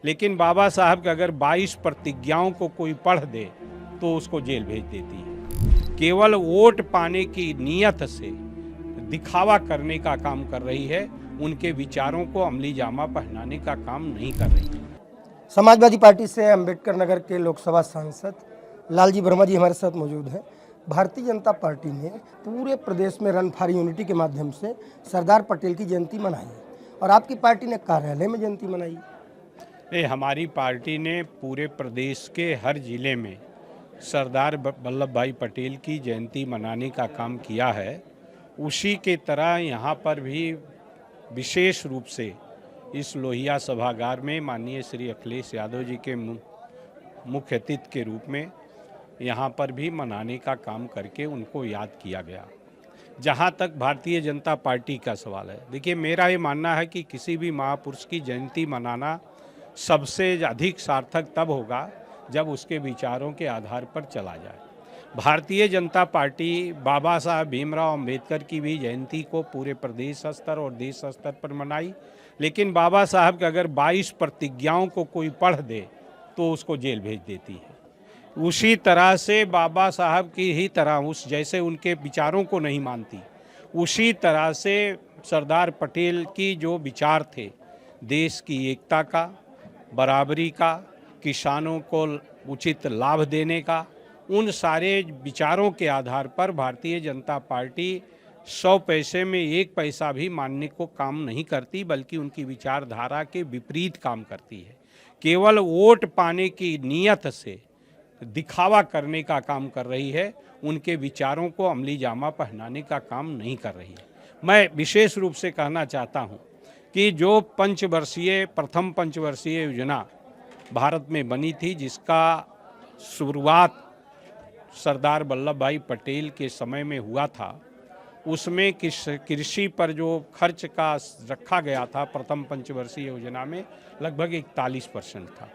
लेकिन बाबा साहब के अगर 22 प्रतिज्ञाओं को कोई पढ़ दे तो उसको जेल भेज देती है। केवल वोट पाने की नीयत से दिखावा करने का काम कर रही है, उनके विचारों को अमली जामा पहनाने का काम नहीं कर रही है। समाजवादी पार्टी से अंबेडकर नगर के लोकसभा सांसद लालजी वर्मा जी हमारे साथ मौजूद हैं। भारतीय जनता पार्टी ने पूरे प्रदेश में रन फॉर यूनिटी के माध्यम से सरदार पटेल की जयंती मनाई है और आपकी पार्टी ने कार्यालय में जयंती मनाई। हमारी पार्टी ने पूरे प्रदेश के हर जिले में सरदार वल्लभ भाई पटेल की जयंती मनाने का काम किया है। उसी के तरह यहाँ पर भी विशेष रूप से इस लोहिया सभागार में माननीय श्री अखिलेश यादव जी के मुख्य अतिथि के रूप में यहाँ पर भी मनाने का काम करके उनको याद किया गया। जहाँ तक भारतीय जनता पार्टी का सवाल है, देखिए मेरा ये मानना है कि किसी भी महापुरुष की जयंती मनाना सबसे अधिक सार्थक तब होगा जब उसके विचारों के आधार पर चला जाए। भारतीय जनता पार्टी बाबा साहब भीमराव अंबेडकर की भी जयंती को पूरे प्रदेश स्तर और देश स्तर पर मनाई, लेकिन बाबा साहब के अगर 22 प्रतिज्ञाओं को कोई पढ़ दे तो उसको जेल भेज देती है। उसी तरह से बाबा साहब की ही तरह उस जैसे उनके विचारों को नहीं मानती, उसी तरह से सरदार पटेल की जो विचार थे देश की एकता का, बराबरी का, किसानों को उचित लाभ देने का, उन सारे विचारों के आधार पर भारतीय जनता पार्टी 100 पैसे में 1 पैसा भी मानने को काम नहीं करती, बल्कि उनकी विचारधारा के विपरीत काम करती है। केवल वोट पाने की नीयत से दिखावा करने का काम कर रही है, उनके विचारों को अमली जामा पहनाने का काम नहीं कर रही है। मैं विशेष रूप से कहना चाहता हूं कि जो प्रथम पंचवर्षीय योजना भारत में बनी थी, जिसका शुरुआत सरदार वल्लभ भाई पटेल के समय में हुआ था, उसमें कृषि पर जो खर्च का रखा गया था प्रथम पंचवर्षीय योजना में लगभग 41% था।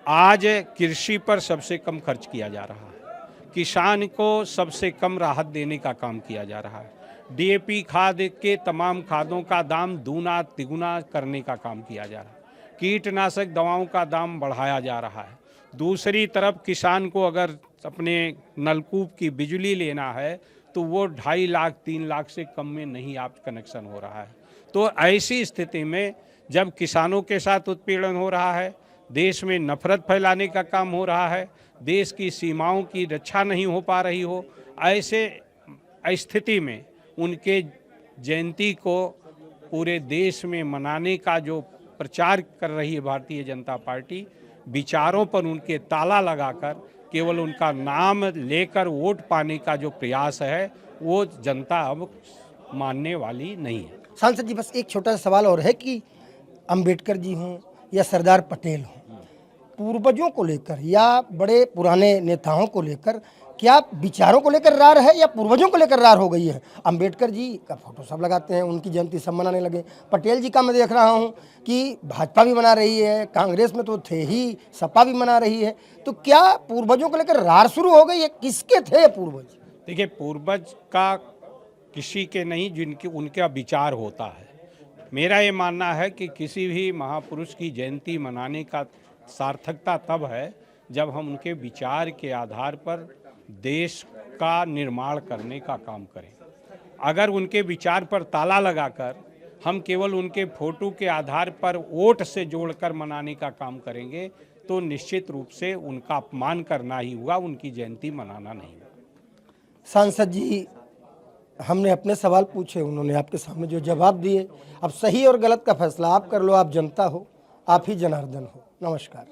आज कृषि पर सबसे कम खर्च किया जा रहा है, किसान को सबसे कम राहत देने का काम किया जा रहा है, डीएपी खाद के तमाम खादों का दाम दूना तिगुना करने का काम किया जा रहा है, कीटनाशक दवाओं का दाम बढ़ाया जा रहा है। दूसरी तरफ किसान को अगर अपने नलकूप की बिजली लेना है तो वो 2.5 लाख 3 लाख से कम में नहीं आप कनेक्शन हो रहा है। तो ऐसी स्थिति में जब किसानों के साथ उत्पीड़न हो रहा है, देश में नफरत फैलाने का काम हो रहा है, देश की सीमाओं की रक्षा नहीं हो पा रही हो, ऐसे स्थिति में उनके जयंती को पूरे देश में मनाने का जो प्रचार कर रही है भारतीय जनता पार्टी, विचारों पर उनके ताला लगाकर केवल उनका नाम लेकर वोट पाने का जो प्रयास है वो जनता अब मानने वाली नहीं है। सांसद जी, बस एक छोटा सा सवाल और है कि अंबेडकर जी हों या सरदार पटेल हों, पूर्वजों को लेकर या बड़े पुराने नेताओं को लेकर क्या विचारों को लेकर रार है या पूर्वजों को लेकर रार हो गई है? अंबेडकर जी का फोटो सब लगाते हैं, उनकी जयंती सब मनाने लगे। पटेल जी का मैं देख रहा हूं कि भाजपा भी मना रही है, कांग्रेस में तो थे ही, सपा भी मना रही है। तो क्या पूर्वजों को लेकर रार शुरू हो गई है? किसके थे पूर्वज? देखिए, पूर्वज का किसी के नहीं, जिनके उनका विचार होता है। मेरा ये मानना है कि किसी भी महापुरुष की जयंती मनाने का सार्थकता तब है जब हम उनके विचार के आधार पर देश का निर्माण करने का काम करें। अगर उनके विचार पर ताला लगाकर हम केवल उनके फोटो के आधार पर वोट से जोड़कर मनाने का काम करेंगे तो निश्चित रूप से उनका अपमान करना ही हुआ, उनकी जयंती मनाना नहीं हुआ। सांसद जी, हमने अपने सवाल पूछे, उन्होंने आपके सामने जो जवाब दिए। अब सही और गलत का फैसला आप कर लो। आप जनता हो, आप ही जनार्दन हो। नमस्कार।